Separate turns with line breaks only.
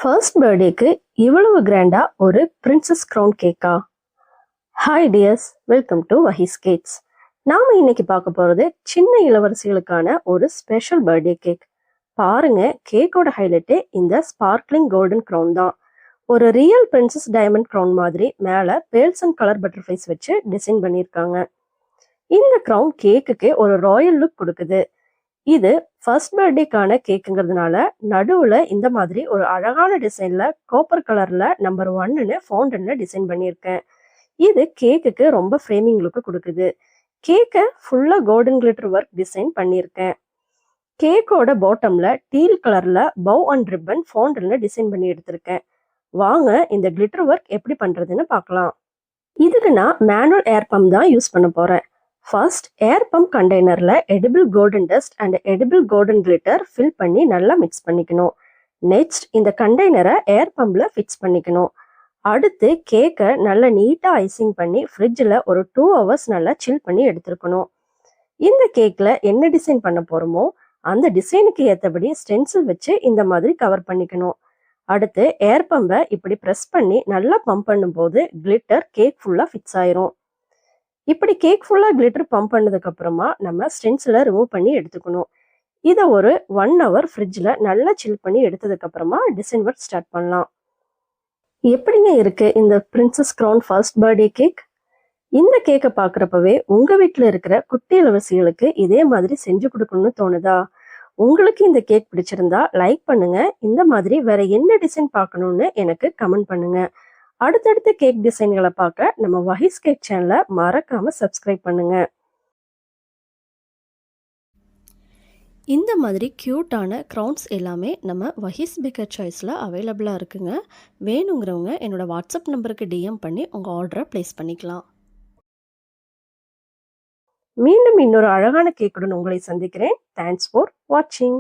First பர்த்டேக்கு இவ்வளவு கிராண்டா ஒரு பிரின்சஸ் க்ரௌன் கேக்கா? Hi dears, welcome to Vahee's cakes. நாம இன்னைக்கு பார்க்க போறது சின்ன இளவரசிகளுக்கான ஒரு ஸ்பெஷல் பர்த்டே கேக். பாருங்க, கேக்கோட ஹைலைட்டே இந்த ஸ்பார்க்லிங் கோல்டன் க்ரௌன் தான். ஒரு ரியல் பிரின்சஸ் டைமண்ட் க்ரௌன் மாதிரி மேல பேல்ஸ் அண்ட் கலர் பட்டர்ஃப்ளைஸ் வச்சு டிசைன் பண்ணியிருக்காங்க. இந்த க்ரௌன் கேக்குக்கு ஒரு ராயல் லுக் கொடுக்குது. இது ஃபர்ஸ்ட் பர்த்டேக்கான கேக்குங்கிறதுனால நடுவுல இந்த மாதிரி ஒரு அழகான டிசைன்ல காப்பர் கலர்ல நம்பர் 1ன்னு ஃபவுண்டன்ல டிசைன் பண்ணியிருக்கேன். இது கேக்குக்கு ரொம்ப ஃப்ரேமிங் லுக்கு கொடுக்குது. கேக்கை ஃபுல்லா கோல்டன் கிளிட்டர் ஒர்க் டிசைன் பண்ணியிருக்கேன். கேக்கோட பாட்டம்ல டீல் கலர்ல பவ் அண்ட் ரிப்பன் ஃபவுண்டன்ல டிசைன் பண்ணி எடுத்திருக்கேன். வாங்க இந்த கிளிட்டர் ஒர்க் எப்படி பண்றதுன்னு பார்க்கலாம். இதுக்கு நான் மேனுவல் ஏர் பம்ப் தான் யூஸ் பண்ண போறேன். ஃபர்ஸ்ட் ஏர் பம்ப் கண்டெய்னர்ல edible golden dust and edible golden glitter fill பண்ணி நல்லா மிக்ஸ் பண்ணிக்கணும். நெக்ஸ்ட் இந்த கண்டெய்னரை ஏர் பம்ப்ல ஃபிக்ஸ் பண்ணிக்கணும். அடுத்து கேக்கை நல்லா நீட்டாக ஐசிங் பண்ணி ஃப்ரிட்ஜில் ஒரு 2 hours நல்லா சில் பண்ணி எடுத்துருக்கணும். இந்த கேக்கில் என்ன டிசைன் பண்ண போகிறோமோ அந்த டிசைனுக்கு ஏற்றபடி ஸ்டென்சில் வச்சு இந்த மாதிரி கவர் பண்ணிக்கணும். அடுத்து ஏர் பம்பை இப்படி ப்ரெஸ் பண்ணி நல்லா பம்ப் பண்ணும்போது கிளிட்டர் கேக் ஃபுல்லாக ஃபிக்ஸ் ஆயிரும். இப்படி கேக் ஃபுல்லாக கிளிட்டர் பம்ப் பண்ணதுக்கு அப்புறமா நம்ம ஸ்டென்சிலை ரிமூவ் பண்ணி எடுத்துக்கணும். இதை ஒரு 1 hour ஃப்ரிட்ஜில் நல்லா சில் பண்ணி எடுத்ததுக்கு அப்புறமா டிசைன் ஒர்க் ஸ்டார்ட் பண்ணலாம். எப்படிங்க இருக்கு இந்த princess crown first birthday cake? இந்த கேக்கை பார்க்குறப்பவே உங்கள் வீட்டில் இருக்கிற குட்டி இளவரசிகளுக்கு இதே மாதிரி செஞ்சு கொடுக்கணும்னு தோணுதா? உங்களுக்கு இந்த கேக் பிடிச்சிருந்தா லைக் பண்ணுங்க. இந்த மாதிரி வேற என்ன டிசைன் பார்க்கணும்னு எனக்கு கமெண்ட் பண்ணுங்க. அடுத்தடுத்த கேக் டிசைன்களை பார்க்க நம்ம வஹீஸ் கேக் சேனலை மறக்காம சப்ஸ்கிரைப் பண்ணுங்க. இந்த மாதிரி க்யூட்டான க்ரௌன்ஸ் எல்லாமே நம்ம வஹீஸ் பேக்கர் சாய்ஸில் அவைலபிளாக இருக்குங்க. வேணுங்கிறவங்க என்னோட வாட்ஸ்அப் நம்பருக்கு டிஎம் பண்ணி உங்கள் ஆர்டரை ப்ளேஸ் பண்ணிக்கலாம். மீண்டும் இன்னொரு அழகான கேக்குடன் உங்களை சந்திக்கிறேன். தேங்க்ஸ் ஃபார் வாட்சிங்.